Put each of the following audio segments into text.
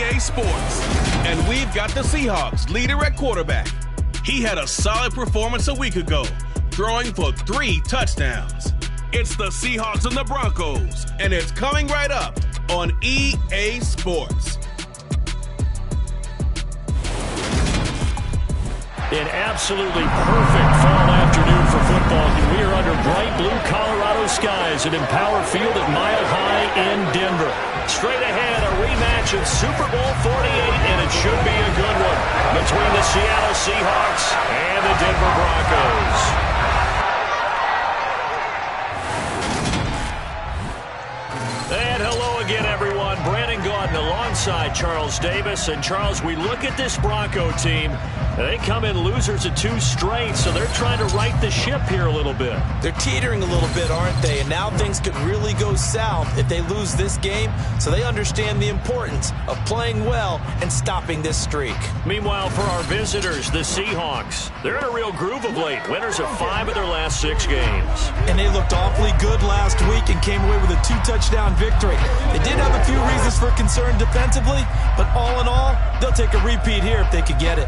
RFL Sports. And we've got the Seahawks leader at quarterback. He had a solid performance a week ago, throwing for 3 touchdowns. It's the Seahawks and the Broncos, and it's coming right up on EA Sports. An absolutely perfect fall afternoon for football. We are under bright blue Colorado skies at Empower Field at Mile High in Denver. Straight ahead, a rematch of Super Bowl 48, and it should be a good one between the Seattle Seahawks and the Denver Broncos. And hello again, everyone. Brandon Gaudin alongside Charles Davis. And, Charles, we look at this Bronco team. They come in losers of 2 straight, so they're trying to right the ship here a little bit. They're teetering a little bit, aren't they? And now things could really go south if they lose this game, so they understand the importance of playing well and stopping this streak. Meanwhile, for our visitors, the Seahawks, they're in a real groove of late. Winners of 5 of their last 6 games. And they looked awfully good last week and came away with a 2-touchdown victory. They did have a few reasons for concern defensively, but all in all, they'll take a repeat here if they could get it.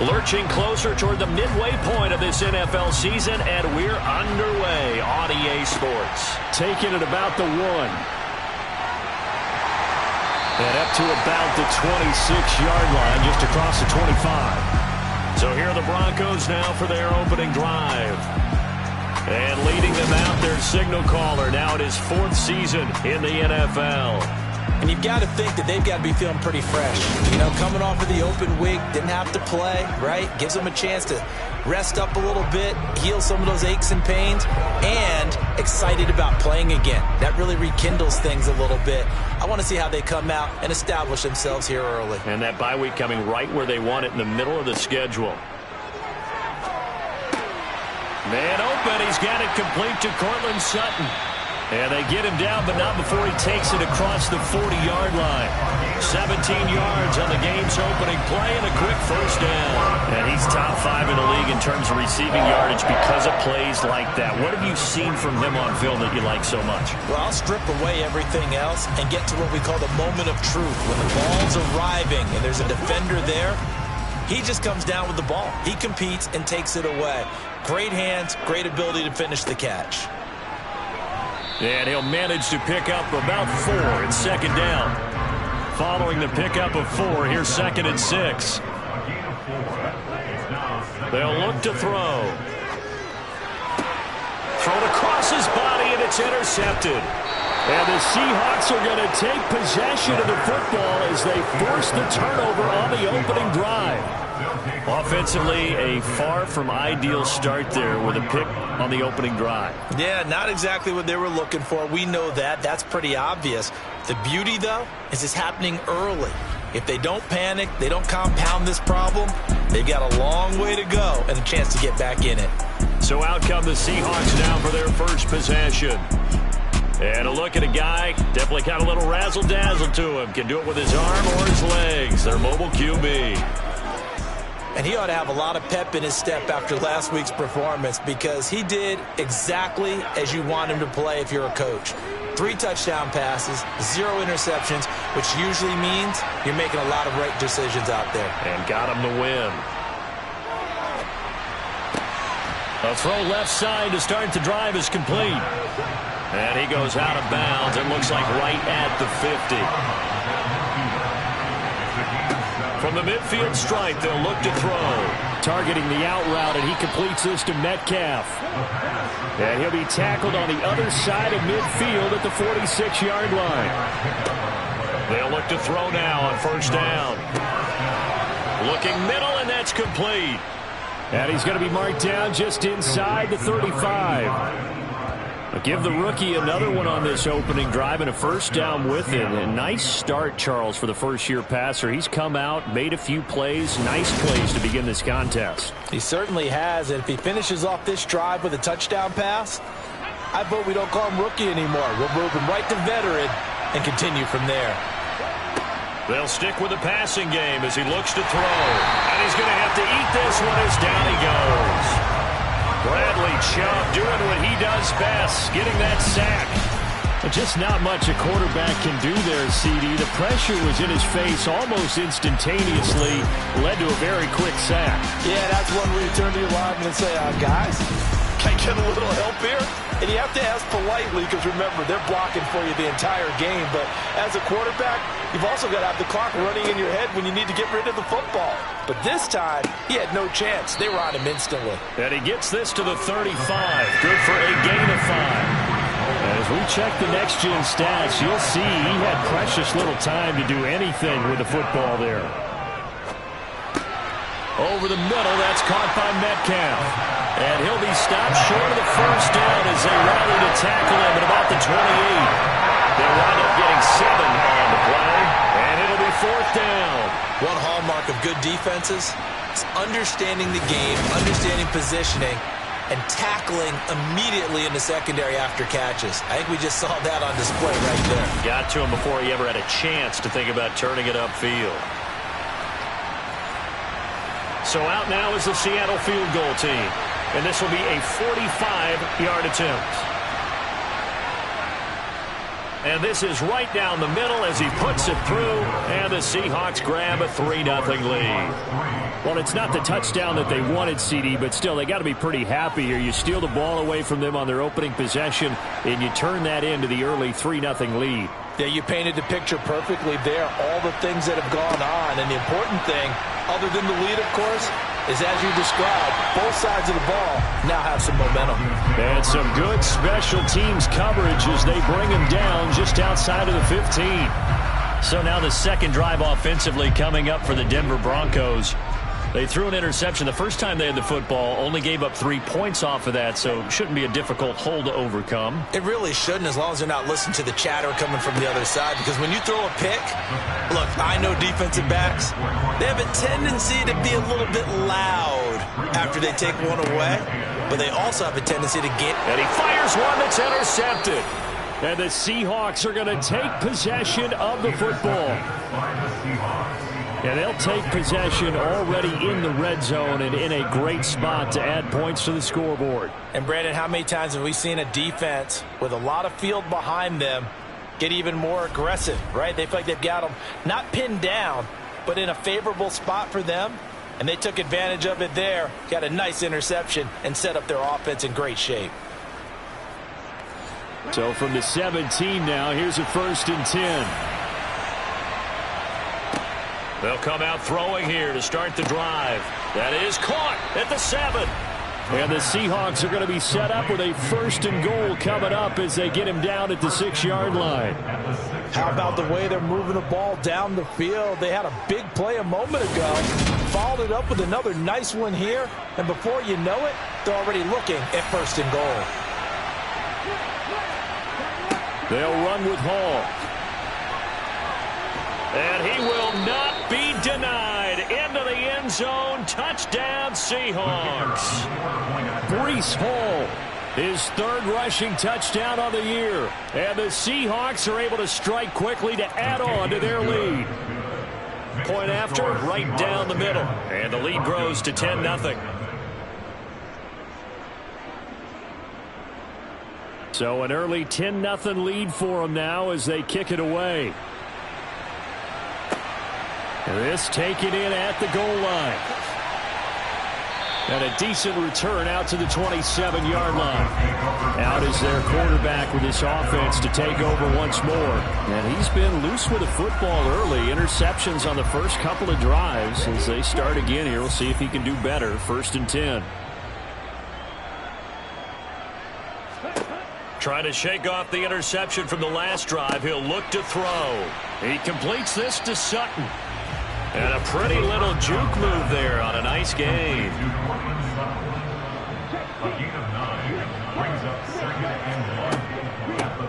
Lurching closer toward the midway point of this NFL season, and we're underway on EA Sports. Taking it about the 1. And up to about the 26-yard line, just across the 25. So here are the Broncos now for their opening drive. And leading them out, their signal caller, now in his 4th season in the NFL. And you've got to think that they've got to be feeling pretty fresh. You know, coming off of the open week, didn't have to play, right? Gives them a chance to rest up a little bit, heal some of those aches and pains, and excited about playing again. That really rekindles things a little bit. I want to see how they come out and establish themselves here early. And that bye week coming right where they want it, in the middle of the schedule. Man open, he's got it complete to Cortland Sutton. And they get him down, but not before he takes it across the 40-yard line. 17 yards on the game's opening play and a quick first down. And he's top 5 in the league in terms of receiving yardage because of plays like that. What have you seen from him on film that you like so much? Well, I'll strip away everything else and get to what we call the moment of truth. When the ball's arriving and there's a defender there, he just comes down with the ball. He competes and takes it away. Great hands, great ability to finish the catch. And he'll manage to pick up about 4 in second down. Following the pickup of 4, here's 2nd and 6. They'll look to throw. Thrown across his body, and it's intercepted. And the Seahawks are going to take possession of the football as they force the turnover on the opening drive. Offensively, a far from ideal start there with a pick on the opening drive. Yeah, not exactly what they were looking for. We know that. That's pretty obvious. The beauty, though, is it's happening early. If they don't panic, they don't compound this problem, they've got a long way to go and a chance to get back in it. So out come the Seahawks now for their first possession. And a look at a guy, definitely got a little razzle-dazzle to him. Can do it with his arm or his legs. Their mobile QB. And he ought to have a lot of pep in his step after last week's performance because he did exactly as you want him to play if you're a coach. 3 touchdown passes, 0 interceptions, which usually means you're making a lot of right decisions out there. And got him the win. A throw left side to start the drive is complete. And he goes out of bounds. It looks like right at the 50. From the midfield stripe, they'll look to throw. Targeting the out route, and he completes this to Metcalf. And he'll be tackled on the other side of midfield at the 46-yard line. They'll look to throw now on first down. Looking middle, and that's complete. And he's going to be marked down just inside the 35. But give the rookie another one on this opening drive and a first down with it. A nice start, Charles, for the first-year passer. He's come out, made a few plays, nice plays to begin this contest. He certainly has, and if he finishes off this drive with a touchdown pass, I vote we don't call him rookie anymore. We'll move him right to veteran and continue from there. They'll stick with the passing game as he looks to throw. And he's going to have to eat this one as down he goes. Bradley Chubb doing what he does best, getting that sack. But just not much a quarterback can do there, CD. The pressure was in his face almost instantaneously, led to a very quick sack. Yeah, that's one where you turn to your lineman and say, guys, can I get a little help here? And you have to ask politely because, remember, they're blocking for you the entire game. But as a quarterback, you've also got to have the clock running in your head when you need to get rid of the football. But this time, he had no chance. They were on him instantly. And he gets this to the 35. Good for a gain of 5. As we check the next-gen stats, you'll see he had precious little time to do anything with the football there. Over the middle, that's caught by Metcalf. And he'll be stopped short of the first down as they rally to tackle him at about the 28. They'll wind up getting 7 on the play, and it'll be fourth down. One hallmark of good defenses is understanding the game, understanding positioning, and tackling immediately in the secondary after catches. I think we just saw that on display right there. Got to him before he ever had a chance to think about turning it upfield. So out now is the Seattle field goal team. And this will be a 45-yard attempt. And this is right down the middle as he puts it through. And the Seahawks grab a 3-0 lead. Well, it's not the touchdown that they wanted, CD, but still, they got to be pretty happy here. You steal the ball away from them on their opening possession, and you turn that into the early 3-0 lead. Yeah, you painted the picture perfectly there. All the things that have gone on. And the important thing, other than the lead, of course, is, as you described, both sides of the ball now have some momentum. And some good special teams coverage as they bring him down just outside of the 15. So now the second drive offensively coming up for the Denver Broncos. They threw an interception the first time they had the football, only gave up 3 points off of that, so shouldn't be a difficult hole to overcome. It really shouldn't, as long as they're not listening to the chatter coming from the other side, because when you throw a pick, look, I know defensive backs, they have a tendency to be a little bit loud after they take one away, but they also have a tendency to get... And he fires one that's intercepted. And the Seahawks are going to take possession of the football. And they'll take possession already in the red zone and in a great spot to add points to the scoreboard. And, Brandon, how many times have we seen a defense with a lot of field behind them get even more aggressive, right? They feel like they've got them not pinned down, but in a favorable spot for them, and they took advantage of it there, got a nice interception, and set up their offense in great shape. So from the 17 now, here's a 1st and 10. They'll come out throwing here to start the drive. That is caught at the 7. And the Seahawks are going to be set up with a 1st and goal coming up as they get him down at the 6-yard line. How about the way they're moving the ball down the field? They had a big play a moment ago, followed it up with another nice one here, and before you know it, they're already looking at 1st and goal. They'll run with Hall. And he will not be denied. Into the end zone. Touchdown, Seahawks. Breece Hall, his 3rd rushing touchdown of the year. And the Seahawks are able to strike quickly to add on to their lead. Point after, right down the middle. And the lead grows to 10-0. So an early 10-0 lead for them now as they kick it away. This taken in at the goal line. And a decent return out to the 27-yard line. Out is their quarterback with this offense to take over once more. And he's been loose with the football early. Interceptions on the first couple of drives. As they start again here, we'll see if he can do better. 1st and 10. Trying to shake off the interception from the last drive. He'll look to throw. He completes this to Sutton. And a pretty little juke move there on a nice gain.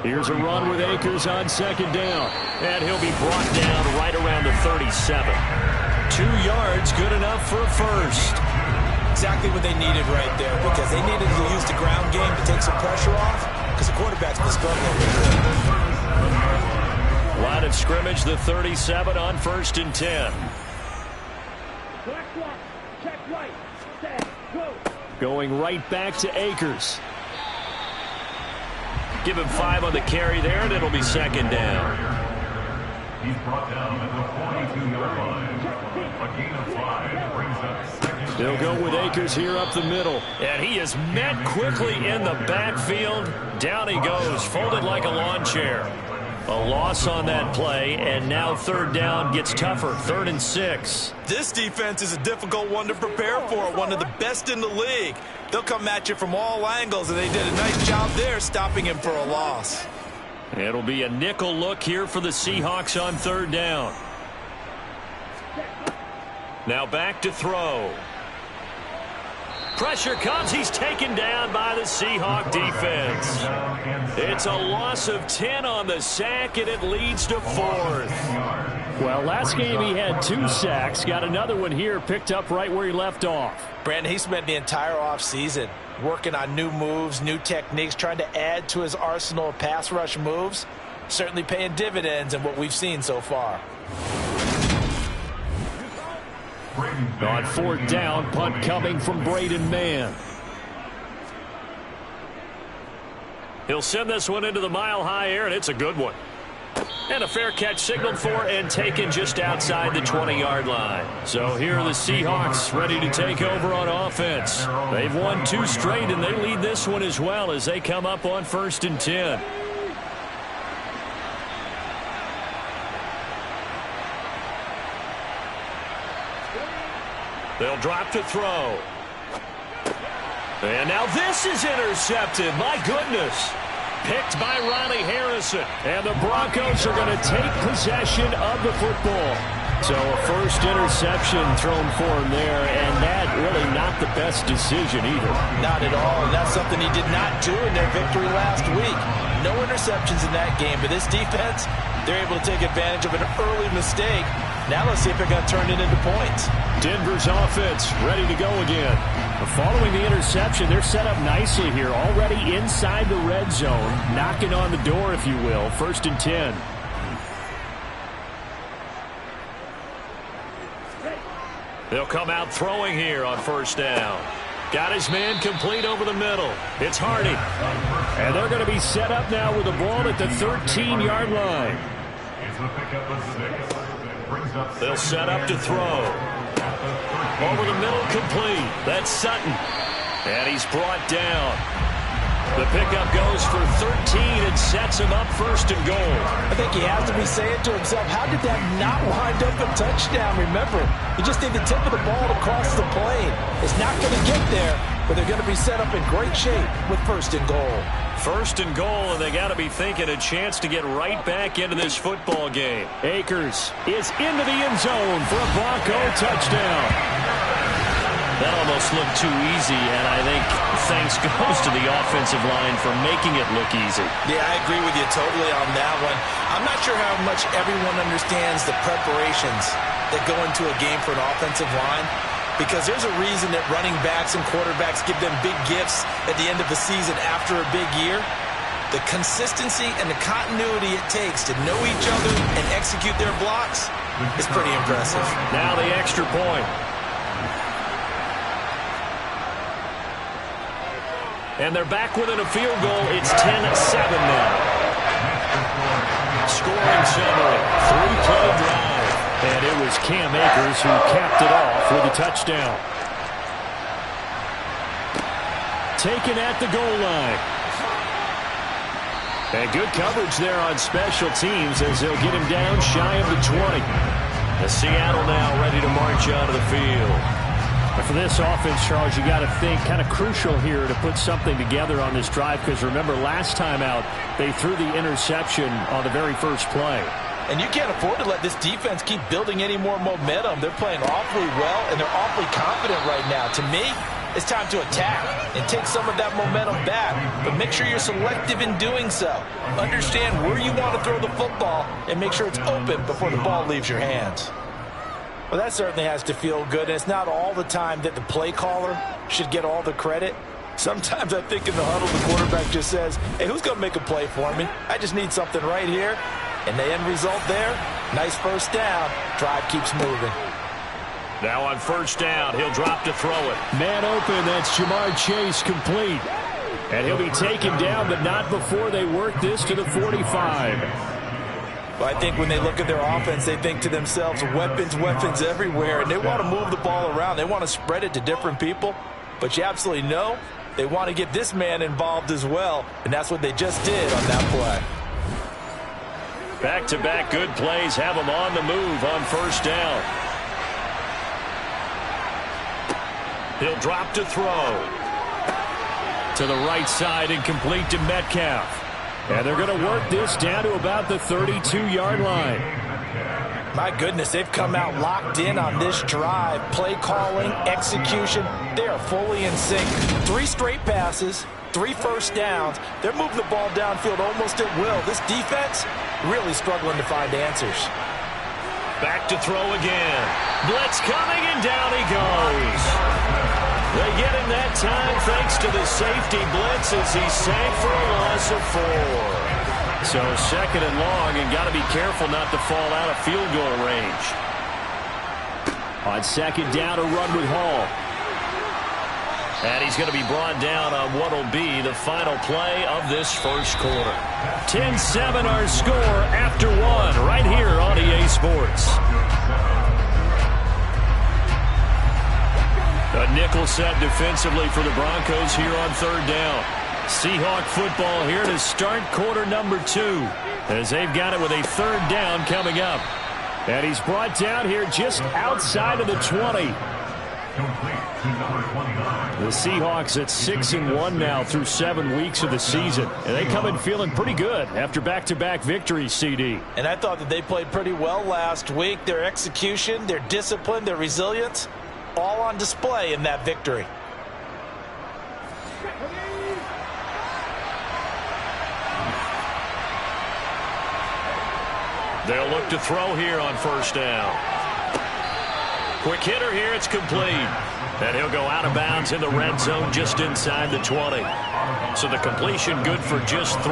Here's a run with Akers on 2nd down. And he'll be brought down right around the 37. 2 yards, good enough for a first. Exactly what they needed right there, because they needed to use the ground game to take some pressure off, because the quarterback's been struggling with it. Line of scrimmage, the 37 on 1st and 10. Going right back to Akers. Give him 5 on the carry there, and it'll be 2nd down. He's brought down at the 42-yard line. A gain of 5 brings up 2nd. They'll go with Akers here up the middle. And he is met quickly in the backfield. Down he goes, folded like a lawn chair. A loss on that play, and now 3rd down gets tougher. 3rd and 6. This defense is a difficult one to prepare for, one of the best in the league. They'll come at you from all angles, and they did a nice job there stopping him for a loss. It'll be a nickel look here for the Seahawks on 3rd down. Now back to throw. Pressure comes. He's taken down by the Seahawk defense. It's a loss of 10 on the sack, and it leads to 4th. Well, last game he had 2 sacks. Got another one here, picked up right where he left off. Brandon, he spent the entire offseason working on new moves, new techniques, trying to add to his arsenal of pass rush moves. Certainly paying dividends in what we've seen so far. On 4th down, punt coming from Braden Mann. He'll send this one into the mile-high air, and it's a good one. And a fair catch signaled for and taken just outside the 20-yard line. So here are the Seahawks ready to take over on offense. They've won 2 straight, and they lead this one as well as they come up on 1st and 10. They'll drop to throw. And now this is intercepted. My goodness. Picked by Ronnie Harrison. And the Broncos are going to take possession of the football. So a first interception thrown for him there, and that really not the best decision either. Not at all, and that's something he did not do in their victory last week. No interceptions in that game, but this defense, they're able to take advantage of an early mistake. Now let's see if they're going to turn it into points. Denver's offense ready to go again. Following the interception, they're set up nicely here, already inside the red zone, knocking on the door, if you will. 1st and 10. They'll come out throwing here on 1st down. Got his man complete over the middle. It's Hardy. And they're going to be set up now with the ball at the 13-yard line. They'll set up to throw. Over the middle, complete. That's Sutton. And he's brought down. The pickup goes for 13 and sets him up 1st and goal. I think he has to be saying to himself, how did that not wind up a touchdown? Remember, you just need the tip of the ball to cross the plane. It's not going to get there, but they're going to be set up in great shape with 1st and goal. 1st and goal, and they got to be thinking a chance to get right back into this football game. Akers is into the end zone for a Bronco touchdown. That almost looked too easy, and I think thanks goes to the offensive line for making it look easy. Yeah, I agree with you totally on that one. I'm not sure how much everyone understands the preparations that go into a game for an offensive line, because there's a reason that running backs and quarterbacks give them big gifts at the end of the season after a big year. The consistency and the continuity it takes to know each other and execute their blocks is pretty impressive. Now the extra point. And they're back within a field goal. It's 10-7 now. Scoring summary. 3-play drive. And it was Cam Akers who capped it off with a touchdown. taken at the goal line. And good coverage there on special teams as they'll get him down shy of the 20. The Seattle now ready to march onto the field. For this offense, Charles, you got to think kind of crucial here to put something together on this drive, because remember last time out they threw the interception on the very first play. And you can't afford to let this defense keep building any more momentum. They're playing awfully well, and they're awfully confident right now. To me, it's time to attack and take some of that momentum back. But make sure you're selective in doing so. Understand where you want to throw the football and make sure it's open before the ball leaves your hands. Well, that certainly has to feel good. And it's not all the time that the play caller should get all the credit. Sometimes I think in the huddle, the quarterback just says, hey, who's going to make a play for me? I just need something right here. And the end result there, nice first down. Drive keeps moving. Now on first down, he'll drop to throw it. Man open, that's Jamar Chase complete. And he'll be taken down, but not before they work this to the 45. Well, I think when they look at their offense, they think to themselves, weapons everywhere, and they want to move the ball around. They want to spread it to different people, but you absolutely know they want to get this man involved as well, and that's what they just did on that play. Back-to-back good plays have them on the move on first down. He'll drop to throw. To the right side and complete to Metcalf. And they're going to work this down to about the 32-yard line. My goodness, they've come out locked in on this drive. Play calling, execution, they are fully in sync. 3 straight passes, 3 first downs. They're moving the ball downfield almost at will. This defense really struggling to find answers. Back to throw again. Blitz coming, and down he goes. They get him that time thanks to the safety blitz as he sank for a loss of 4. So second and long, and got to be careful not to fall out of field goal range. On second down, a run with Hall. And he's going to be brought down on what will be the final play of this first quarter. 10-7 our score after 1 right here on EA Sports. A nickel set defensively for the Broncos here on third down. Seahawk football here to start quarter number 2 as they've got it with a third down coming up. And he's brought down here just outside of the 20. The Seahawks at 6-1 now through 7 weeks of the season. And they come in feeling pretty good after back-to-back victories, CD. And I thought that they played pretty well last week. Their execution, their discipline, their resilience, all on display in that victory. They'll look to throw here on first down. Quick hitter here, it's complete. And he'll go out of bounds in the red zone just inside the 20. So the completion good for just 3.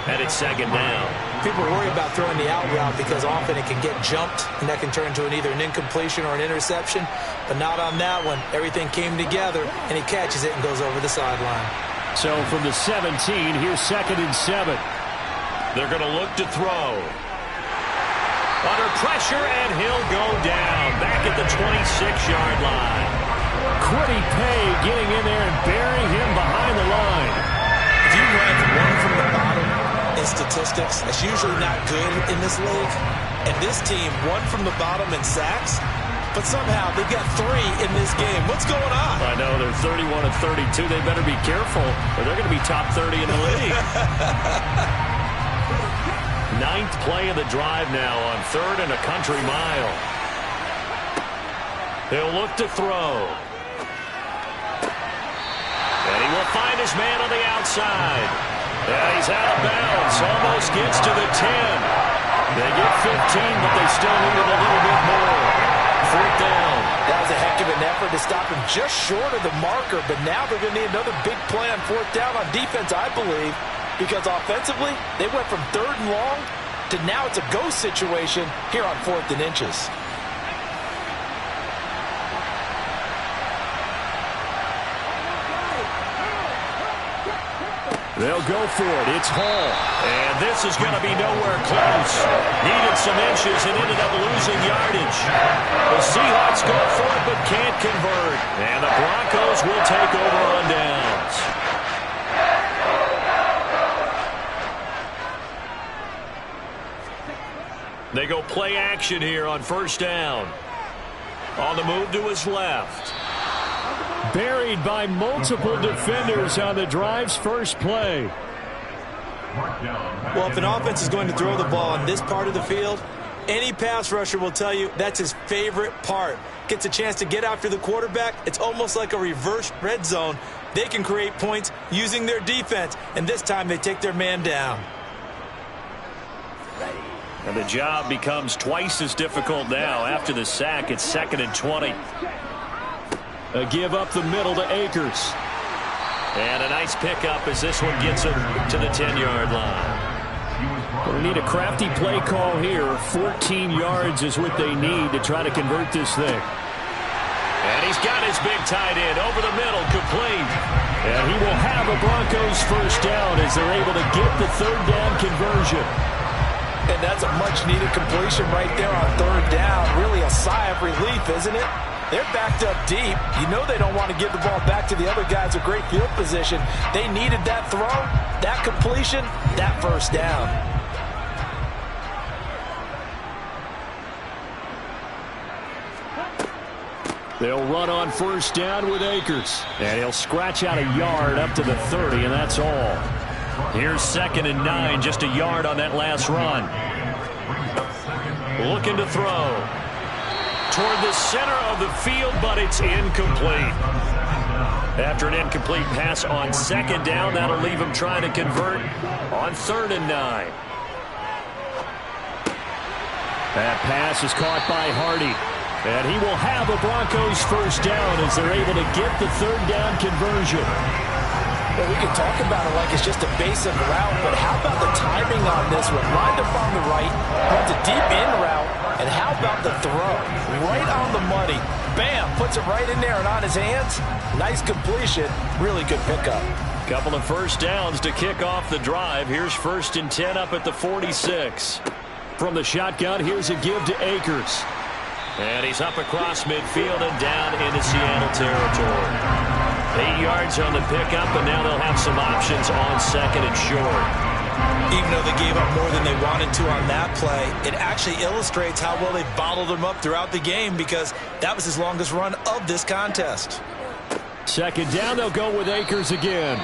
And it's second down. People worry about throwing the out route because often it can get jumped, and that can turn into either an incompletion or an interception. But not on that one. Everything came together, and he catches it and goes over the sideline. So from the 17, here's second and 7. They're going to look to throw. Under pressure, and he'll go down back at the 26-yard line. Quiddy Pay getting in there and burying him behind the line. If you rank one from the bottom in statistics, that's usually not good in this league. And this team, one from the bottom in sacks, but somehow they've got 3 in this game. What's going on? I know, they're 31 and 32. They better be careful, or they're going to be top 30 in the league. 9th play of the drive now on 3rd and a country mile. He'll look to throw. And he will find his man on the outside. Yeah, he's out of bounds. Almost gets to the 10. They get 15, but they still need it a little bit more. 4th down. That was a heck of an effort to stop him just short of the marker, but now they're going to need another big play on 4th down on defense, I believe, because offensively, they went from 3rd and long to now it's a go situation here on 4th and inches. They'll go for it. It's Hall. And this is going to be nowhere close. Needed some inches and ended up losing yardage. The Seahawks go for it but can't convert. And the Broncos will take over on downs. They go play action here on first down. On the move to his left. Buried by multiple defenders on the drive's first play. Well, if an offense is going to throw the ball on this part of the field, any pass rusher will tell you that's his favorite part. Gets a chance to get after the quarterback. It's almost like a reverse red zone. They can create points using their defense, and this time they take their man down. And the job becomes twice as difficult now after the sack. It's 2nd and 20. A give up the middle to Akers. And a nice pickup as this one gets him to the 10-yard line. Well, they need a crafty play call here. 14 yards is what they need to try to convert this thing. And he's got his big tight end over the middle, complete. And he will have a Broncos first down as they're able to get the third down conversion. And that's a much-needed completion right there on third down. Really a sigh of relief, isn't it? They're backed up deep. You know they don't want to give the ball back to the other guys with great field position. They needed that throw, that completion, that first down. They'll run on first down with Akers. And he'll scratch out a yard up to the 30, and that's all. Here's 2nd and 9, just a yard on that last run. Looking to throw. Toward the center of the field, but it's incomplete. After an incomplete pass on 2nd down, that'll leave him trying to convert on 3rd and 9. That pass is caught by Hardy. And he will have a Broncos first down as they're able to get the third down conversion. Well, we can talk about it like it's just a basic route, but how about the timing on this one? Lined up on the right, runs a deep in route, and how about the throw? Right on the money. Bam, puts it right in there and on his hands. Nice completion. Really good pickup. Couple of first downs to kick off the drive. Here's 1st and 10 up at the 46. From the shotgun, here's a give to Akers. And he's up across midfield and down into Seattle territory. 8 yards on the pickup, and now they'll have some options on 2nd and short. Even though they gave up more than they wanted to on that play, it actually illustrates how well they bottled them up throughout the game because that was his longest run of this contest. 2nd down, they'll go with Akers again.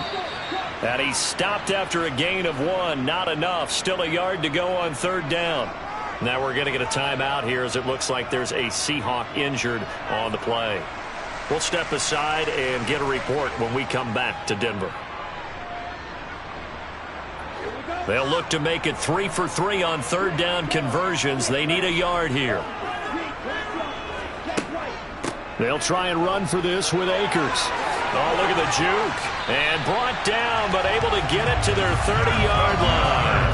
And he stopped after a gain of 1. Not enough. Still a yard to go on 3rd down. Now we're going to get a timeout here as it looks like there's a Seahawk injured on the play. We'll step aside and get a report when we come back to Denver. They'll look to make it 3 for 3 on 3rd down conversions. They need a yard here. They'll try and run for this with Akers. Oh, look at the juke. And brought down, but able to get it to their 30-yard line.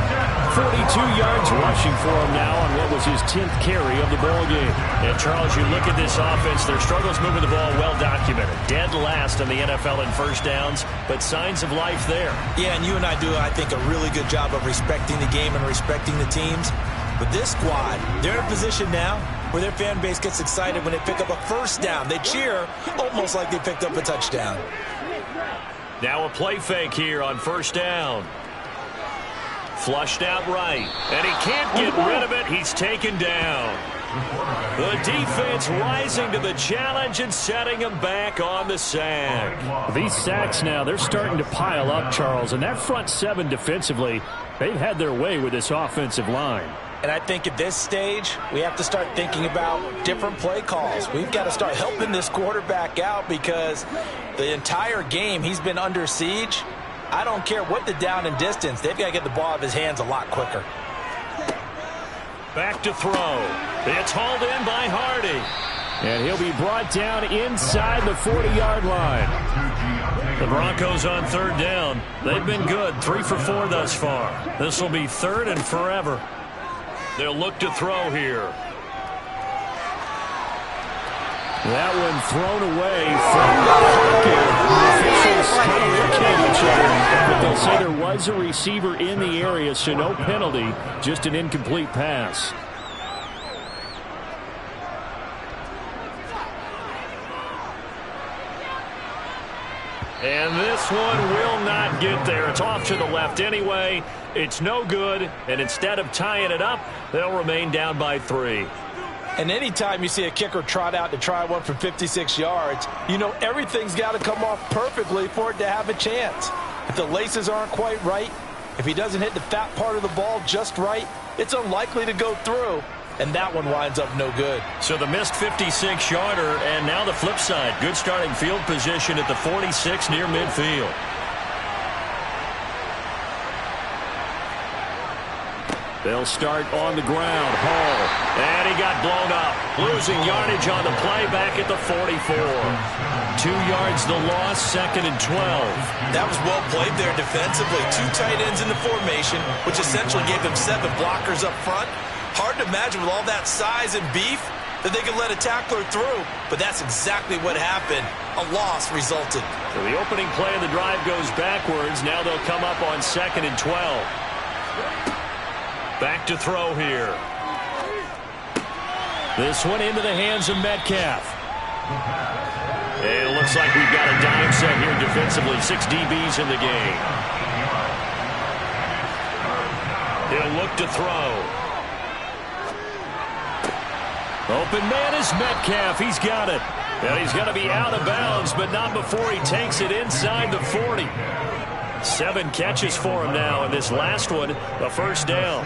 42 yards rushing for him now on what was his 10th carry of the ball game. And, Charles, you look at this offense, their struggles moving the ball well documented. Dead last in the NFL in first downs, but signs of life there. Yeah, and you and I do, I think, a really good job of respecting the game and respecting the teams. But this squad, they're in a position now where their fan base gets excited when they pick up a first down. They cheer almost like they picked up a touchdown. Now a play fake here on first down. Flushed out right, and he can't get rid of it. He's taken down. The defense rising to the challenge and setting him back on the sack. These sacks now, they're starting to pile up, Charles, and that front 7 defensively, they've had their way with this offensive line. And I think at this stage, we have to start thinking about different play calls. We've got to start helping this quarterback out because the entire game he's been under siege. I don't care what the down and distance. They've got to get the ball out of his hands a lot quicker. Back to throw. It's hauled in by Hardy. And he'll be brought down inside the 40-yard line. The Broncos on 3rd down. They've been good. 3 for 4 thus far. This will be 3rd and forever. They'll look to throw here. That one thrown away from the pocket. The officials but they'll say there was a receiver in the area, so no penalty, just an incomplete pass. And this one will not get there. It's off to the left anyway. It's no good. And instead of tying it up, they'll remain down by 3. And anytime you see a kicker trot out to try one from 56 yards, you know everything's got to come off perfectly for it to have a chance. If the laces aren't quite right, if he doesn't hit the fat part of the ball just right, it's unlikely to go through. And that one winds up no good. So the missed 56-yarder, and now the flip side. Good starting field position at the 46 near midfield. They'll start on the ground. Hall. And he got blown up. Losing yardage on the play back at the 44. 2 yards the loss, 2nd and 12. That was well played there defensively. 2 tight ends in the formation, which essentially gave them 7 blockers up front. Hard to imagine with all that size and beef that they could let a tackler through, but that's exactly what happened. A loss resulted. So the opening play of the drive goes backwards. Now they'll come up on 2nd and 12. Back to throw here. This one into the hands of Metcalf. And it looks like we've got a dime set here defensively. 6 DBs in the game. He'll look to throw. Open man is Metcalf. He's got it. And he's going to be out of bounds, but not before he takes it inside the 40. 7 catches for him now, and this last one, a first down.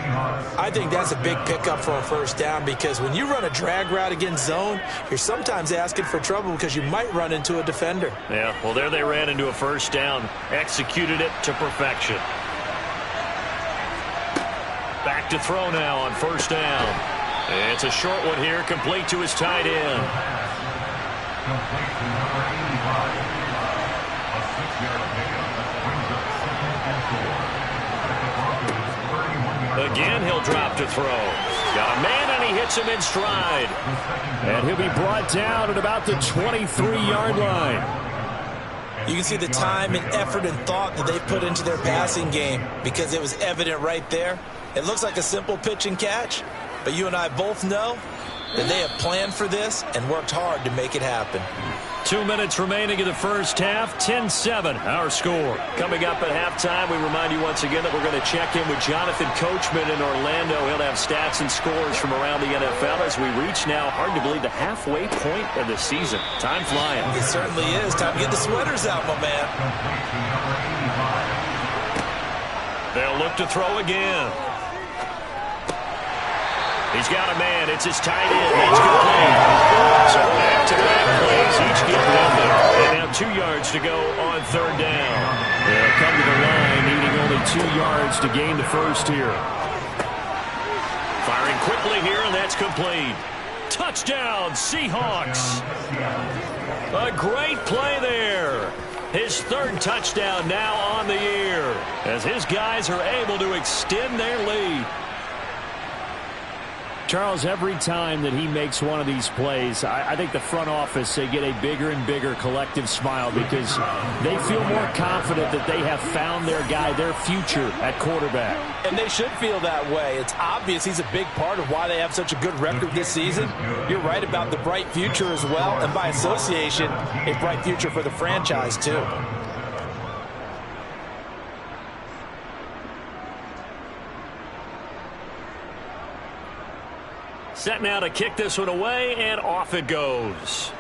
I think that's a big pickup for a first down because when you run a drag route against zone, you're sometimes asking for trouble because you might run into a defender. Yeah, well, there they ran into a first down. Executed it to perfection. Back to throw now on first down. It's a short one here, complete to his tight end. Complete to number 85. A 6-yard pickup brings up 2nd and 4. Again, he'll drop to throw. Got a man, and he hits him in stride. And he'll be brought down at about the 23-yard line. You can see the time and effort and thought that they put into their passing game because it was evident right there. It looks like a simple pitch and catch. But you and I both know that they have planned for this and worked hard to make it happen. 2 minutes remaining in the first half. 10-7, our score. Coming up at halftime, we remind you once again that we're going to check in with Jonathan Coachman in Orlando. He'll have stats and scores from around the NFL as we reach now, hard to believe, the halfway point of the season. Time flying. It certainly is. Time to get the sweaters out, my man. They'll look to throw again. He's got a man. It's his tight end. It's complete. So back-to-back plays. Each get 1 there. And now 2 yards to go on third down. They'll come to the line, needing only 2 yards to gain the first here. Firing quickly here, and that's complete. Touchdown, Seahawks. A great play there. His 3rd touchdown now on the year as his guys are able to extend their lead. Charles, every time that he makes one of these plays, I think the front office, they get a bigger and bigger collective smile because they feel more confident that they have found their guy, their future at quarterback. And they should feel that way. It's obvious he's a big part of why they have such a good record this season. You're right about the bright future as well, and by association, a bright future for the franchise too. Set now to kick this one away, and off it goes.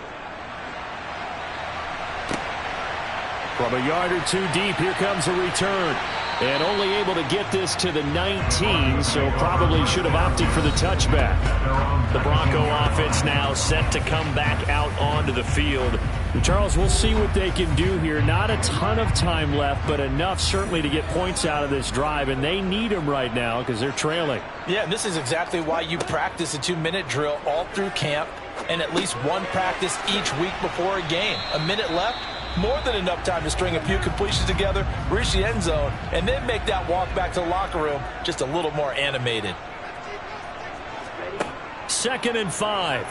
From a yard or 2 deep, here comes a return. And only able to get this to the 19, so probably should have opted for the touchback. The Bronco offense now set to come back out onto the field. Charles, we'll see what they can do here. Not a ton of time left, but enough certainly to get points out of this drive, and they need them right now because they're trailing. Yeah, and this is exactly why you practice a 2-minute drill all through camp and at least one practice each week before a game. A minute left, more than enough time to string a few completions together, reach the end zone, and then make that walk back to the locker room just a little more animated. 2nd and 5.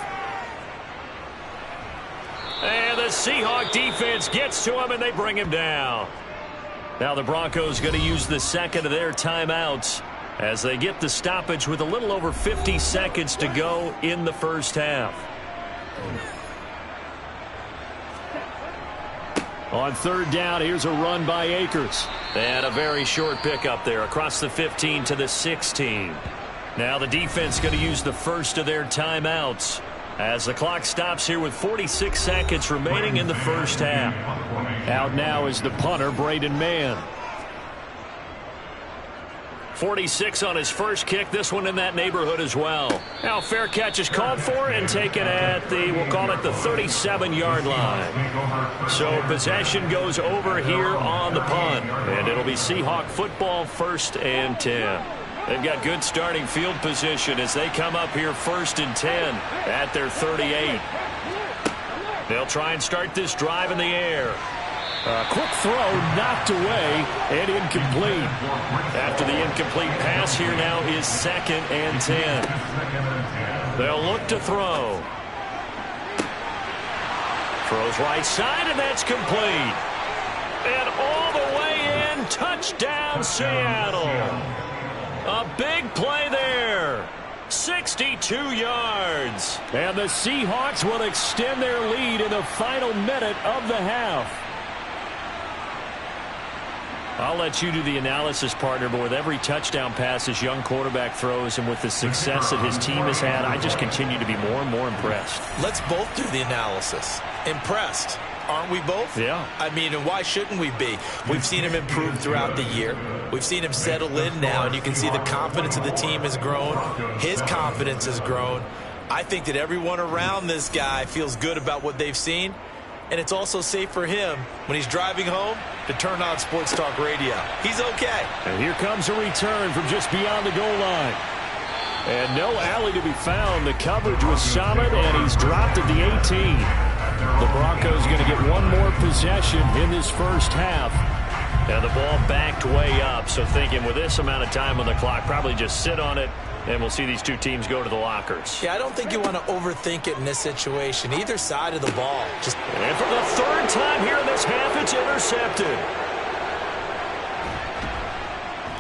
And the Seahawk defense gets to him, and they bring him down. Now the Broncos going to use the 2nd of their timeouts as they get the stoppage with a little over 50 seconds to go in the first half. On third down, here's a run by Akers. And a very short pickup there across the 15 to the 16. Now the defense going to use the first of their timeouts as the clock stops here with 46 seconds remaining in the first half. Out now is the punter, Braden Mann. 46 on his first kick. This one in that neighborhood as well. Now fair catch is called for and taken at the, we'll call it the 37-yard line. So possession goes over here on the punt. And it'll be Seahawk football, 1st and 10. They've got good starting field position as they come up here 1st and 10 at their 38. They'll try and start this drive in the air. Quick throw knocked away and incomplete. After the incomplete pass, here now is 2nd and 10. They'll look to throw. Throws right side, and that's complete. And all the way in, touchdown Seattle. A big play there. 62 yards. And the Seahawks will extend their lead in the final minute of the half. I'll let you do the analysis, partner, but with every touchdown pass his young quarterback throws and with the success that his team has had, I just continue to be more and more impressed. Let's both do the analysis. Impressed. Aren't we both? Yeah. I mean, and why shouldn't we be? We've seen him improve throughout the year. We've seen him settle in now, and you can see the confidence of the team has grown. His confidence has grown. I think that everyone around this guy feels good about what they've seen. And it's also safe for him when he's driving home to turn on Sports Talk Radio. He's okay. And here comes a return from just beyond the goal line. And no alley to be found. The coverage was solid, and he's dropped at the 18. The Broncos going to get one more possession in this first half. And the ball backed way up. So thinking with this amount of time on the clock, probably just sit on it. And we'll see these two teams go to the lockers. Yeah, I don't think you want to overthink it in this situation. Either side of the ball. And for the 3rd time here in this half, it's intercepted.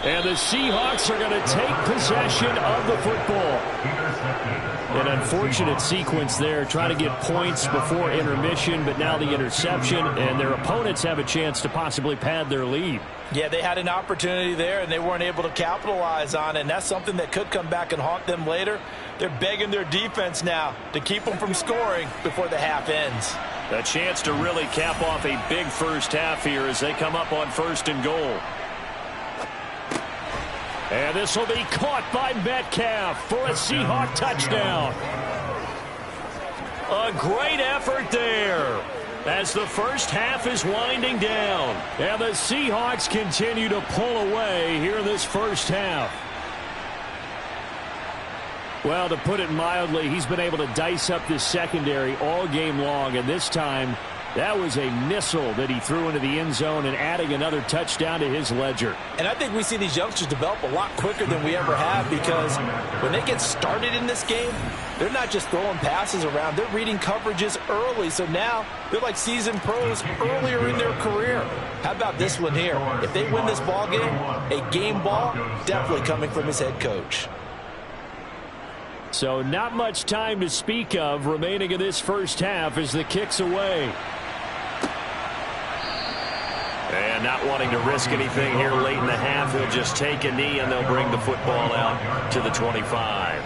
And the Seahawks are going to take possession of the football. An unfortunate sequence there, trying to get points before intermission, but now the interception, and their opponents have a chance to possibly pad their lead. Yeah, they had an opportunity there, and they weren't able to capitalize on it, and that's something that could come back and haunt them later. They're begging their defense now to keep them from scoring before the half ends. A chance to really cap off a big first half here as they come up on 1st and goal. And this will be caught by Metcalf for a Seahawk touchdown. A great effort there as the first half is winding down. And the Seahawks continue to pull away here in this first half. Well, to put it mildly, he's been able to dice up this secondary all game long, and this time that was a missile that he threw into the end zone and adding another touchdown to his ledger. And I think we see these youngsters develop a lot quicker than we ever have, because when they get started in this game, they're not just throwing passes around. They're reading coverages early. So now they're like seasoned pros earlier in their career. How about this one here? If they win this ball game, a game ball, definitely coming from his head coach. So not much time to speak of remaining in this first half as the kick's away. And not wanting to risk anything here late in the half, he'll just take a knee and they'll bring the football out to the 25.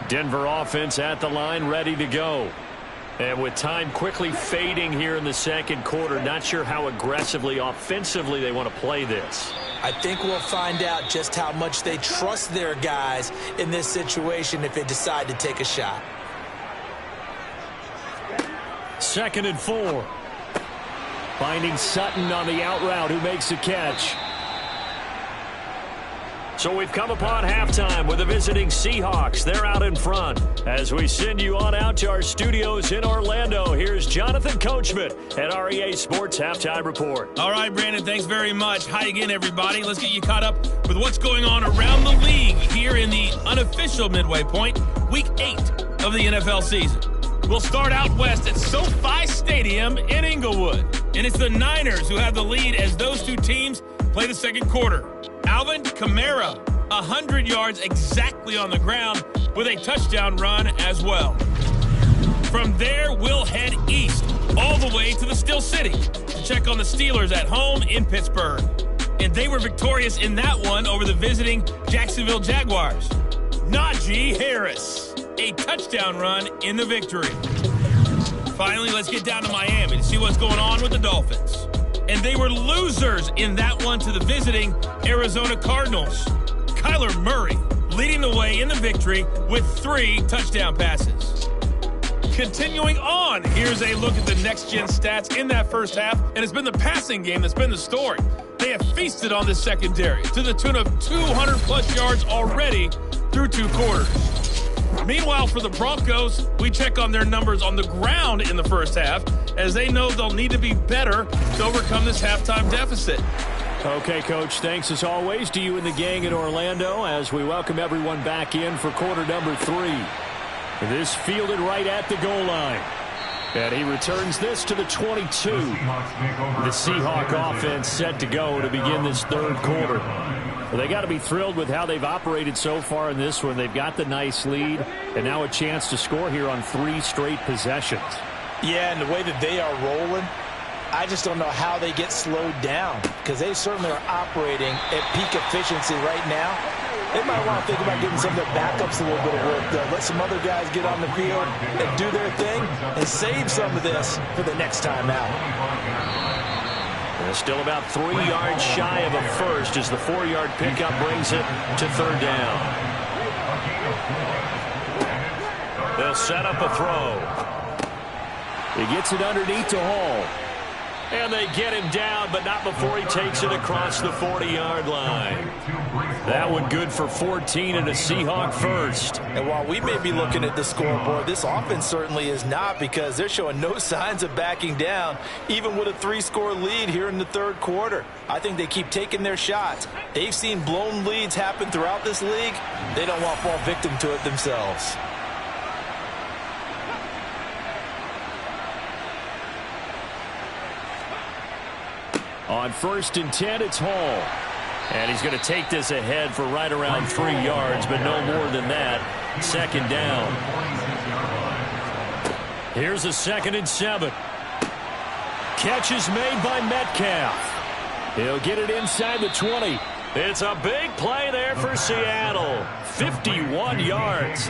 Denver offense at the line, ready to go. And with time quickly fading here in the second quarter, not sure how aggressively, offensively they want to play this. I think we'll find out just how much they trust their guys in this situation if they decide to take a shot. 2nd and 4. Finding Sutton on the out route, who makes the catch. So we've come upon halftime with the visiting Seahawks. They're out in front. As we send you on out to our studios in Orlando, here's Jonathan Coachman at REA Sports Halftime Report. All right, Brandon, thanks very much. Hi again, everybody. Let's get you caught up with what's going on around the league here in the unofficial midway point, Week 8 of the NFL season. We'll start out west at SoFi Stadium in Inglewood. And it's the Niners who have the lead as those two teams play the second quarter. Alvin Kamara, 100 yards exactly on the ground, with a touchdown run as well. From there, we'll head east all the way to the Steel City to check on the Steelers at home in Pittsburgh. And they were victorious in that one over the visiting Jacksonville Jaguars. Najee Harris, a touchdown run in the victory. Finally, let's get down to Miami to see what's going on with the Dolphins. And they were losers in that one to the visiting Arizona Cardinals. Kyler Murray leading the way in the victory with 3 touchdown passes. Continuing on, here's a look at the next-gen stats in that first half, and it's been the passing game that's been the story. They have feasted on this secondary to the tune of 200-plus yards already through 2 quarters. Meanwhile, for the Broncos, we check on their numbers on the ground in the first half, as they know they'll need to be better to overcome this halftime deficit. Okay, Coach, thanks as always to you and the gang in Orlando as we welcome everyone back in for quarter number 3. This fielded right at the goal line. And he returns this to the 22. The Seahawk offense set to go to begin this third quarter. Well, they got to be thrilled with how they've operated so far in this one. They've got the nice lead, and now a chance to score here on 3 straight possessions. Yeah, and the way that they are rolling, I just don't know how they get slowed down, because they certainly are operating at peak efficiency right now. They might want to think about getting some of their backups a little bit of work done. Let some other guys get on the field and do their thing and save some of this for the next time out. They're still about 3 yards shy of a first as the 4-yard pickup brings it to third down. They'll set up a throw. He gets it underneath to Hall. And they get him down, but not before he takes it across the 40-yard line. That one good for 14 and a Seahawk first. And while we may be looking at the scoreboard, this offense certainly is not, because they're showing no signs of backing down, even with a 3-score lead here in the third quarter. I think they keep taking their shots. They've seen blown leads happen throughout this league. They don't want to fall victim to it themselves. On 1st and 10, it's Hall. And he's going to take this ahead for right around 3 yards, but no more than that. Second down. Here's a 2nd and 7. Catch is made by Metcalf. He'll get it inside the 20. It's a big play there for Seattle. 51 yards.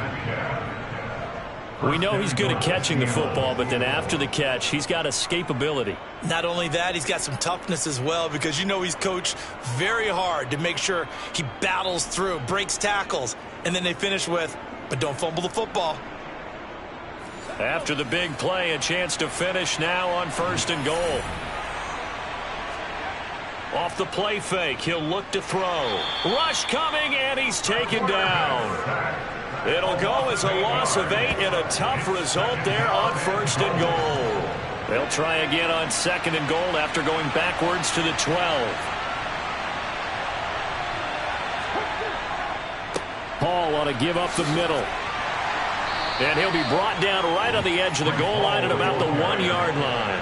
We know he's good at catching the football, but then after the catch, he's got escapability. Not only that, he's got some toughness as well, because you know he's coached very hard to make sure he battles through, breaks tackles, and then they finish with, but don't fumble the football. After the big play, a chance to finish now on 1st and goal. Off the play fake, he'll look to throw. Rush coming, and he's taken down. It'll go as a loss of 8 and a tough result there on 1st and goal. They'll try again on 2nd and goal after going backwards to the 12. Hall ought to give up the middle. And he'll be brought down right on the edge of the goal line at about the 1-yard line.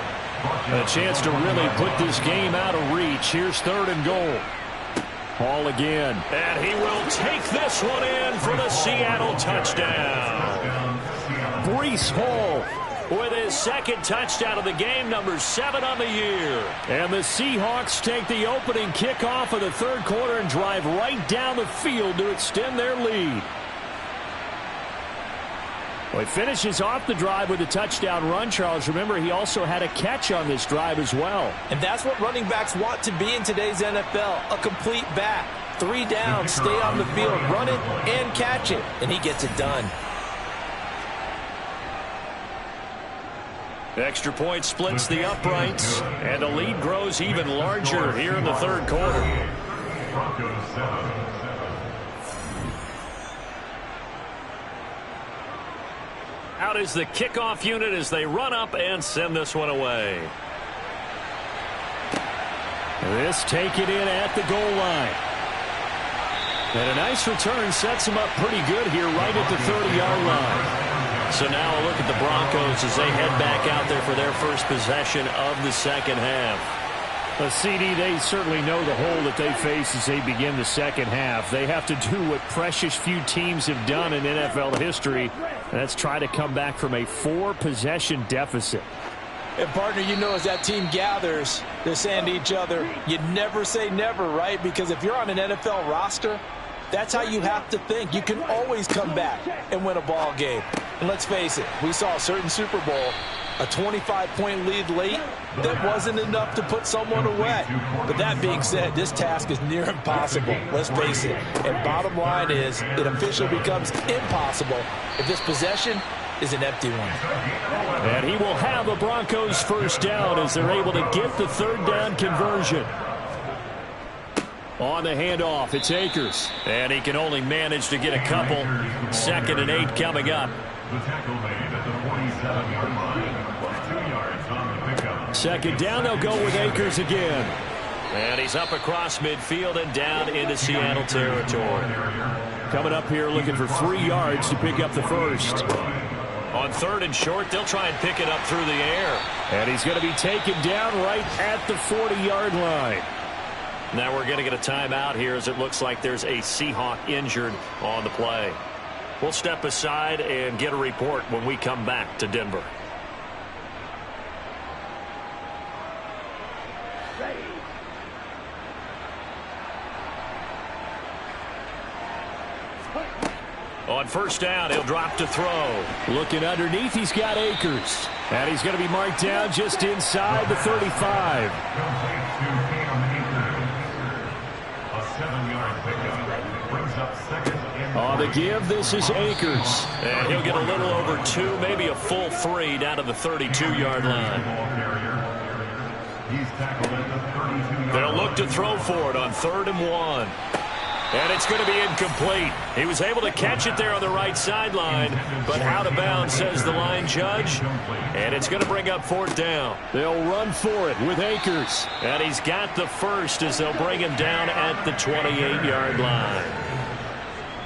A chance to really put this game out of reach. Here's 3rd and goal. Hall again. And he will take this one in for the Seattle touchdown. Breece Hall with his 2nd touchdown of the game, number 7 on the year. And the Seahawks take the opening kickoff of the third quarter and drive right down the field to extend their lead. Well, he finishes off the drive with a touchdown run, Charles. Remember, he also had a catch on this drive as well. And that's what running backs want to be in today's NFL, a complete back. 3 downs, stay on the field, run it and catch it, and he gets it done. Extra point splits the uprights, and the lead grows even larger here in the third quarter. Out is the kickoff unit as they run up and send this one away. This take it in at the goal line. And a nice return sets them up pretty good here right at the 30-yard line. So now a look at the Broncos as they head back out there for their first possession of the second half. The CD, they certainly know the hole that they face as they begin the second half. They have to do what precious few teams have done in NFL history, and that's try to come back from a 4-possession deficit. And, partner, you know, as that team gathers, they're saying to each other, you never say never, right? Because if you're on an NFL roster, that's how you have to think. You can always come back and win a ball game. And let's face it, we saw a certain Super Bowl, a 25-point lead late, that wasn't enough to put someone away. But that being said, this task is near impossible. Let's face it. And bottom line is, it officially becomes impossible if this possession is an empty one. And he will have a Broncos first down as they're able to get the third down conversion. On the handoff, it's Akers. And he can only manage to get a couple. 2nd and 8 coming up. The tackle made at the 47-yard line. 2 yards on the pickup. 2nd down, they'll go with Akers again. And he's up across midfield and down into Seattle territory. Coming up here looking for 3 yards to pick up the first. On 3rd and short, they'll try and pick it up through the air. And he's going to be taken down right at the 40-yard line. Now we're going to get a timeout here as it looks like there's a Seahawk injured on the play. We'll step aside and get a report when we come back to Denver. On 1st down, he'll drop to throw. Looking underneath, he's got Akers. And he's going to be marked down just inside the 35. A 7-yard pickup brings up 2nd and On the give, this is Akers. And he'll get a little over 2, maybe a full 3 down to the 32-yard line. He's tackled at the 32-yard line. They'll look to throw for it on 3rd and 1. And it's going to be incomplete. He was able to catch it there on the right sideline, but out of bounds, says the line judge. And it's going to bring up 4th down. They'll run for it with Akers. And he's got the first as they'll bring him down at the 28-yard line.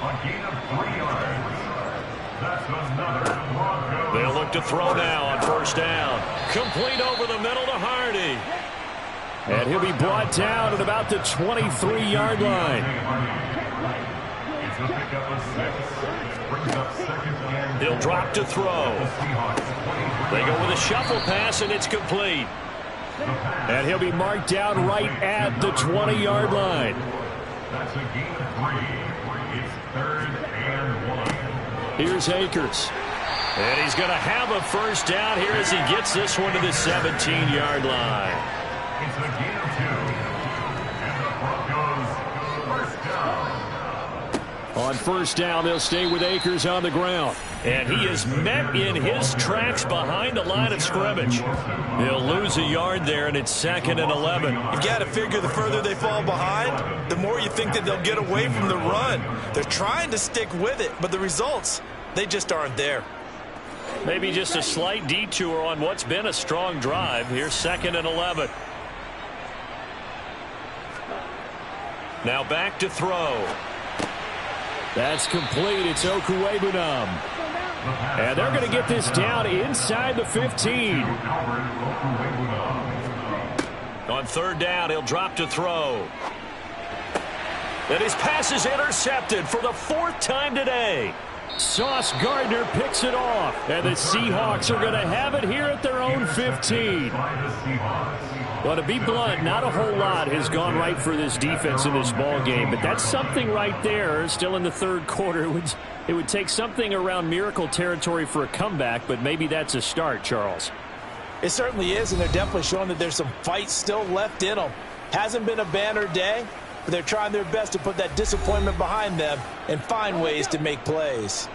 A gain of 3 yards. That's another Broncos. They'll look to throw now on 1st down. Complete over the middle to Hardy. And he'll be brought down at about the 23-yard line. It's a pickup of 6. Brings up 2nd and He'll drop to throw. They go with a shuffle pass, and it's complete. And he'll be marked down right at the 20-yard line. That's a gain of 3. It's 3rd and 1. Here's Akers. And he's going to have a first down here as he gets this one to the 17-yard line. It's a gain of 2. And the Broncos first down. On 1st down, they'll stay with Akers on the ground. And he is met in his tracks behind the line of scrimmage. He'll lose a yard there, and it's 2nd and 11. You've got to figure the further they fall behind, the more you think that they'll get away from the run. They're trying to stick with it, but the results, they just aren't there. Maybe just a slight detour on what's been a strong drive. Here's 2nd and 11. Now back to throw. That's complete. It's Okuwebunam. And they're going to get this down inside the 15. On 3rd down, he'll drop to throw. And his pass is intercepted for the 4th time today. Sauce Gardner picks it off. And the Seahawks are going to have it here at their own 15. Well, to be blunt, not a whole lot has gone right for this defense in this ball game, but that's something right there. Still in the 3rd quarter, it would take something around miracle territory for a comeback, but maybe that's a start, Charles. It certainly is, and they're definitely showing that there's some fight still left in them. Hasn't been a banner day, but they're trying their best to put that disappointment behind them and find ways to make plays.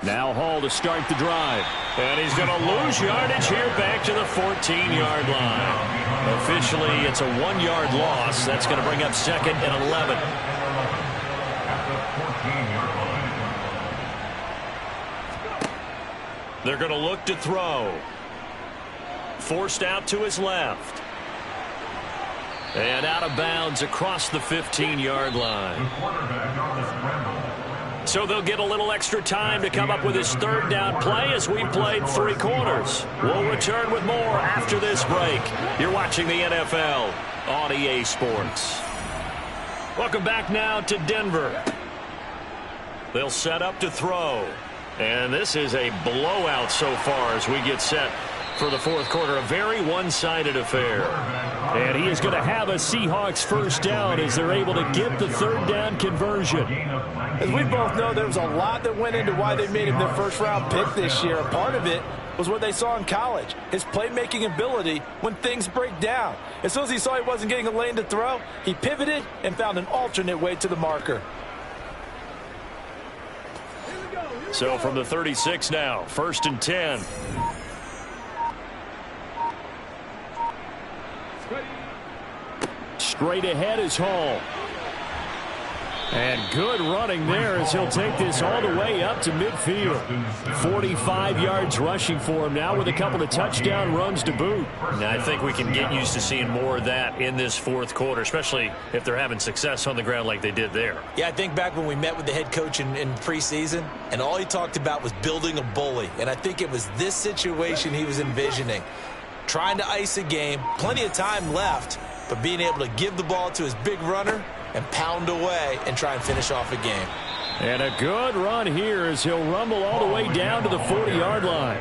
Now Hall to start the drive. And he's going to lose yardage here back to the 14-yard line. Officially, it's a 1-yard loss. That's going to bring up 2nd and 11. They're going to look to throw. Forced out to his left. And out of bounds across the 15-yard line. The quarterback on the scramble. So they'll get a little extra time to come up with his third down play as we've played 3 quarters. We'll return with more after this break. You're watching the NFL on EA Sports. Welcome back now to Denver. They'll set up to throw. And this is a blowout so far as we get set for the fourth quarter. A very one-sided affair. And he is going to have a Seahawks first down as they're able to get the third down conversion. As we both know, there was a lot that went into why they made him their first-round pick this year. Part of it was what they saw in college, his playmaking ability when things break down. As soon as he saw he wasn't getting a lane to throw, he pivoted and found an alternate way to the marker. So from the 36 now, 1st and 10. Straight ahead is Hall. And good running there as he'll take this all the way up to midfield. 45 yards rushing for him now with a couple of touchdown runs to boot. Now, I think we can get used to seeing more of that in this fourth quarter, especially if they're having success on the ground like they did there. Yeah, I think back when we met with the head coach in preseason, and all he talked about was building a bully. And I think it was this situation he was envisioning. Trying to ice a game, plenty of time left, but being able to give the ball to his big runner and pound away and try and finish off a game. And a good run here as he'll rumble all the way down to the 40-yard line.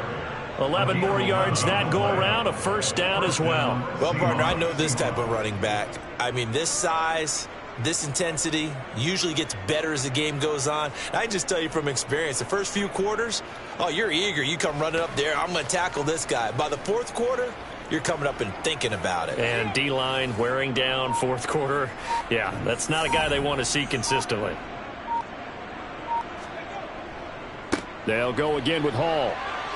11 more yards that go around, a first down as well. Well, partner, I know this type of running back. I mean, this size, this intensity usually gets better as the game goes on. And I just tell you from experience, the first few quarters, oh, you're eager. You come running up there, I'm going to tackle this guy. By the fourth quarter, you're coming up and thinking about it. And D-line wearing down fourth quarter. Yeah, that's not a guy they want to see consistently. They'll go again with Hall.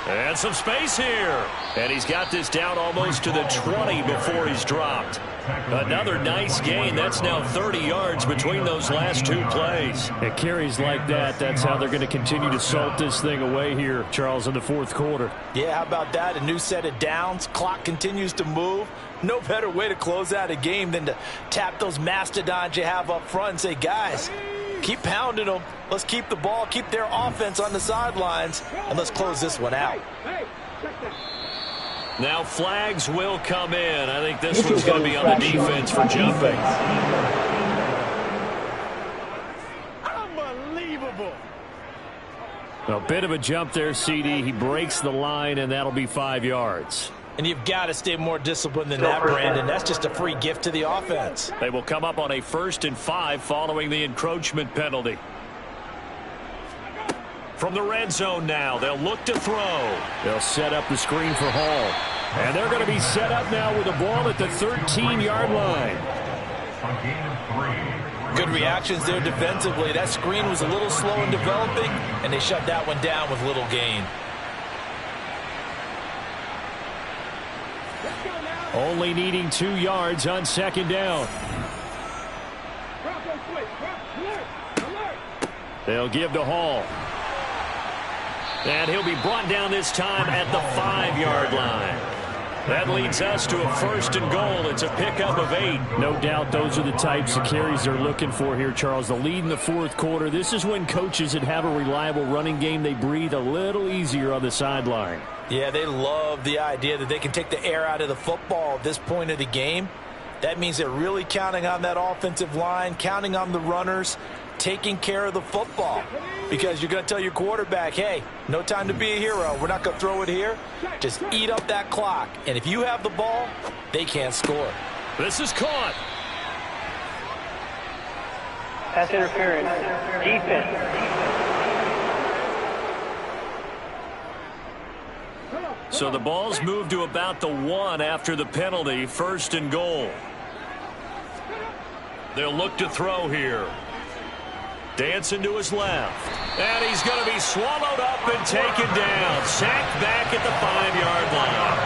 And some space here. And he's got this down almost to the 20 before he's dropped. Another nice gain. That's now 30 yards between those last 2 plays. It carries like that. That's how they're going to continue to salt this thing away here, Charles, in the fourth quarter. Yeah, how about that? A new set of downs. Clock continues to move. No better way to close out a game than to tap those mastodons you have up front and say, guys, keep pounding them. Let's keep the ball, keep their offense on the sidelines, and let's close this one out. Now flags will come in. I think this one's going to be on the defense for jumping. Unbelievable. A bit of a jump there, CD. He breaks the line, and that'll be 5 yards. And you've got to stay more disciplined than that, Brandon. That's just a free gift to the offense. They will come up on a 1st and 5 following the encroachment penalty. From the red zone now, they'll look to throw. They'll set up the screen for Hall. And they're going to be set up now with the ball at the 13-yard line. Good reactions there defensively. That screen was a little slow in developing, and they shut that one down with little gain. Only needing 2 yards on 2nd down. They'll give to Hall. And he'll be brought down this time at the 5-yard line. That leads us to a 1st and goal. It's a pickup of 8. No doubt those are the types of carries they're looking for here, Charles. The lead in the fourth quarter. This is when coaches that have a reliable running game, they breathe a little easier on the sideline. Yeah, they love the idea that they can take the air out of the football at this point of the game. That means they're really counting on that offensive line, counting on the runners, taking care of the football. Because you're going to tell your quarterback, hey, no time to be a hero. We're not going to throw it here. Just eat up that clock. And if you have the ball, they can't score. This is caught. Pass interference. Defense. So the ball's moved to about the 1 after the penalty. 1st and goal. They'll look to throw here. Dancing to his left. And he's going to be swallowed up and taken down. Sacked back at the 5-yard line.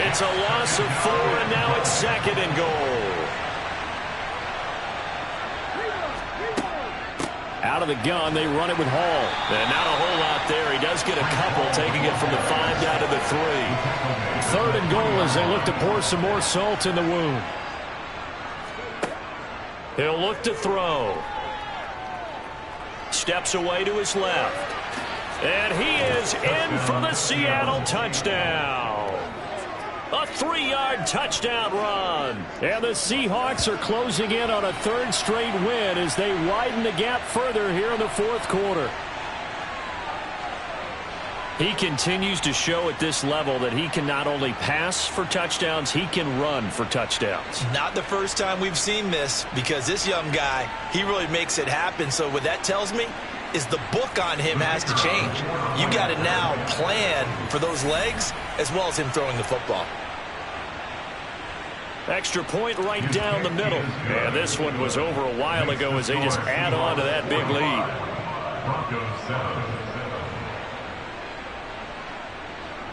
It's a loss of 4, and now it's 2nd and goal. Out of the gun, they run it with Hall. And not a whole lot there. He does get a couple, taking it from the 5 down to the 3. 3rd and goal as they look to pour some more salt in the wound. He'll look to throw. steps away to his left. And he is in for the Seattle touchdown. A 3-yard touchdown run. And the Seahawks are closing in on a third straight win as they widen the gap further here in the fourth quarter. He continues to show at this level that he can not only pass for touchdowns, he can run for touchdowns. Not the first time we've seen this, because this young guy, he really makes it happen. So what that tells me is the book on him has to change. You got to now plan for those legs as well as him throwing the football. Extra point right down the middle. And this one was over a while ago as they just add on to that big lead.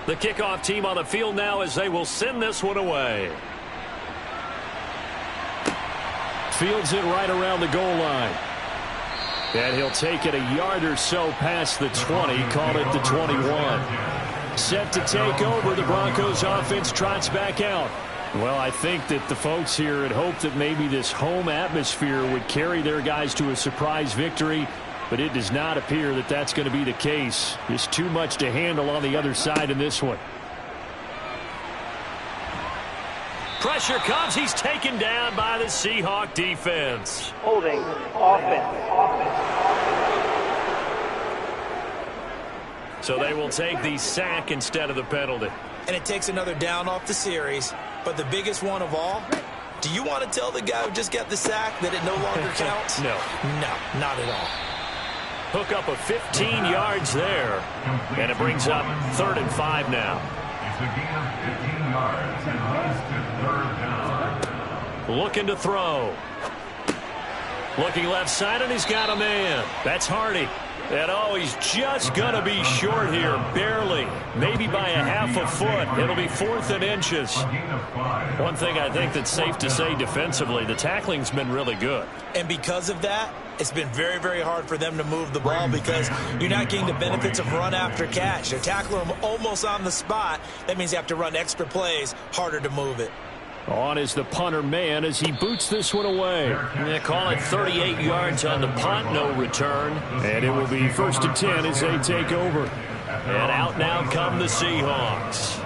The kickoff team on the field now as they will send this one away. Fields it right around the goal line. And he'll take it a yard or so past the 20, call it the 21. Set to take over, the Broncos offense trots back out. Well, I think that the folks here had hoped that maybe this home atmosphere would carry their guys to a surprise victory, but it does not appear that that's going to be the case. Just too much to handle on the other side in this one. Pressure comes. He's taken down by the Seahawk defense. Holding offense. So they will take the sack instead of the penalty. And it takes another down off the series. But the biggest one of all, do you want to tell the guy who just got the sack that it no longer counts? No. No, not at all. Hook up of 15 yards there. And it brings up 3rd and 5 now. It's a gain of 15 yards and leads to 3rd down. Looking to throw. Looking left side, and he's got a man. That's Hardy. And oh, he's just going to be short here, barely. Maybe by a half a foot. It'll be 4th and inches. One thing I think that's safe to say defensively, the tackling's been really good. And because of that, it's been very, very hard for them to move the ball because you're not getting the benefits of run after catch. They're tackling them almost on the spot. That means you have to run extra plays, harder to move it. On is the punter man as he boots this one away. They call it 38 yards on the punt, no return. And it will be 1st and 10 as they take over. And out now come the Seahawks.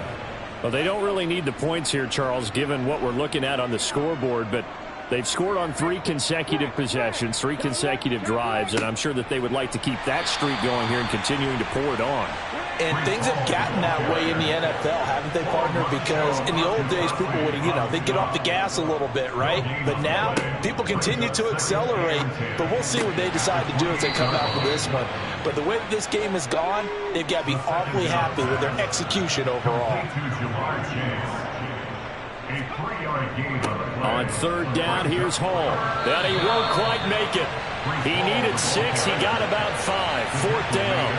Well, they don't really need the points here, Charles, given what we're looking at on the scoreboard, but they've scored on 3 consecutive possessions, 3 consecutive drives, and I'm sure that they would like to keep that streak going here and continuing to pour it on. And things have gotten that way in the NFL, haven't they, partner? Because in the old days, people would, they'd get off the gas a little bit, right? But now, people continue to accelerate, but we'll see what they decide to do as they come out for this one. But the way that this game has gone, they've got to be awfully happy with their execution overall. On 3rd down, here's Hall. And he won't quite make it. He needed 6. He got about 5. 4th down.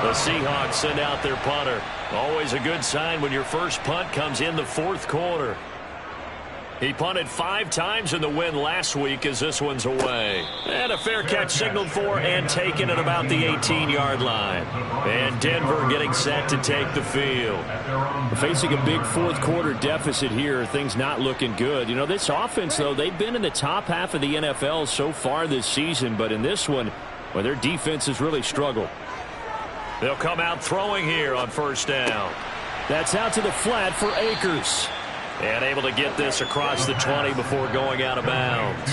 The Seahawks send out their punter. Always a good sign when your first punt comes in the 4th quarter. He punted 5 times in the win last week as this one's away. And a fair catch signaled for and taken at about the 18-yard line. And Denver getting set to take the field. Facing a big 4th quarter deficit here, things not looking good. This offense, though, they've been in the top half of the NFL so far this season, but in this one, well, their defense has really struggled. They'll come out throwing here on 1st down. That's out to the flat for Akers. And able to get this across the 20 before going out of bounds.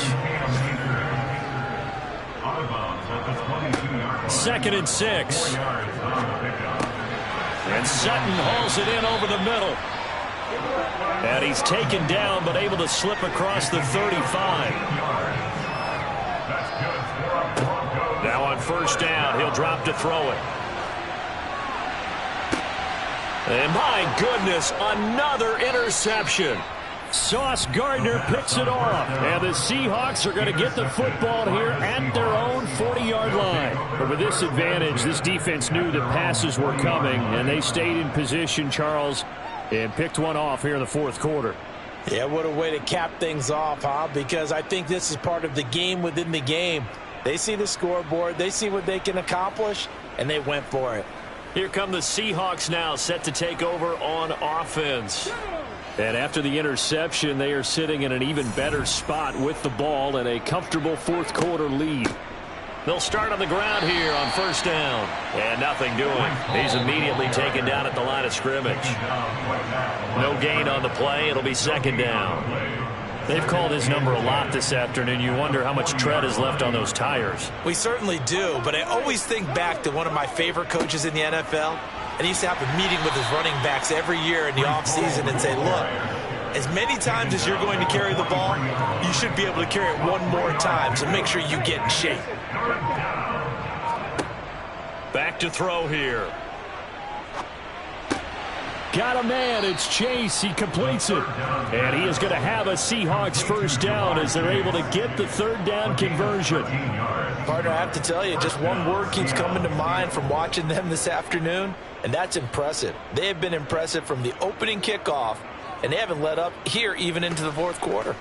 2nd and 6. And Sutton hauls it in over the middle. And he's taken down but able to slip across the 35. Now on 1st down, he'll drop to throw it. And my goodness, another interception. Sauce Gardner picks it off. And the Seahawks are going to get the football here at their own 40-yard line. But with this advantage, this defense knew that passes were coming, and they stayed in position, Charles, and picked one off here in the 4th quarter. Yeah, what a way to cap things off, huh? Because I think this is part of the game within the game. They see the scoreboard, they see what they can accomplish, and they went for it. Here come the Seahawks now, set to take over on offense. And after the interception, they are sitting in an even better spot with the ball and a comfortable fourth quarter lead. They'll start on the ground here on first down. And nothing doing. He's immediately taken down at the line of scrimmage. No gain on the play. It'll be second down. They've called his number a lot this afternoon. You wonder how much tread is left on those tires. We certainly do, but I always think back to one of my favorite coaches in the NFL. And he used to have a meeting with his running backs every year in the offseason and say, look, as many times as you're going to carry the ball, you should be able to carry it one more time, so make sure you get in shape. Back to throw here. Got a man. It's Chase. He completes it. And he is going to have a Seahawks first down as they're able to get the third down conversion. Partner, I have to tell you, just one word keeps coming to mind from watching them this afternoon, and that's impressive. They have been impressive from the opening kickoff, and they haven't let up here even into the fourth quarter.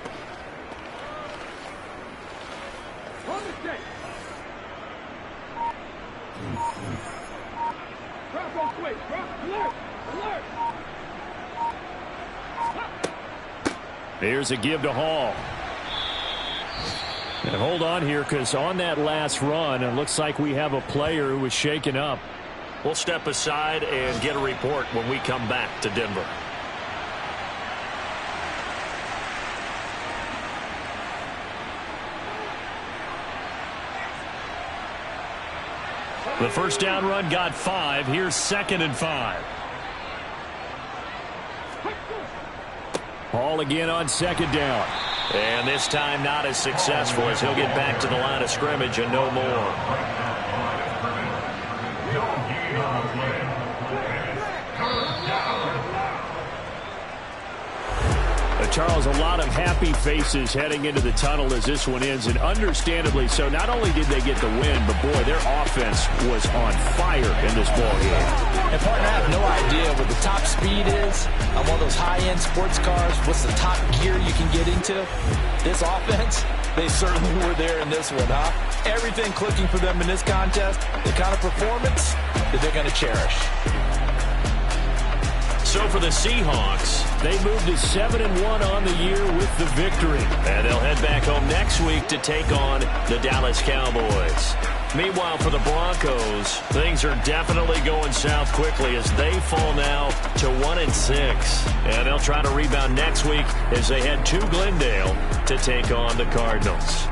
Here's a give to Hall. And hold on here, because on that last run, it looks like we have a player who was shaken up. We'll step aside and get a report when we come back to Denver. The first down run got 5. Here's 2nd and 5. Hall again on 2nd down. And this time not as successful as he'll get back to the line of scrimmage and no more. Charles, a lot of happy faces heading into the tunnel as this one ends, and understandably so. Not only did they get the win, but boy, their offense was on fire in this ball game. And partner, I have no idea what the top speed is on one of those high-end sports cars. What's the top gear you can get into? This offense, they certainly were there in this one, huh? Everything clicking for them in this contest, the kind of performance that they're going to cherish. So for the Seahawks, they moved to 7-1 on the year with the victory. And they'll head back home next week to take on the Dallas Cowboys. Meanwhile, for the Broncos, things are definitely going south quickly as they fall now to 1-6. And they'll try to rebound next week as they head to Glendale to take on the Cardinals.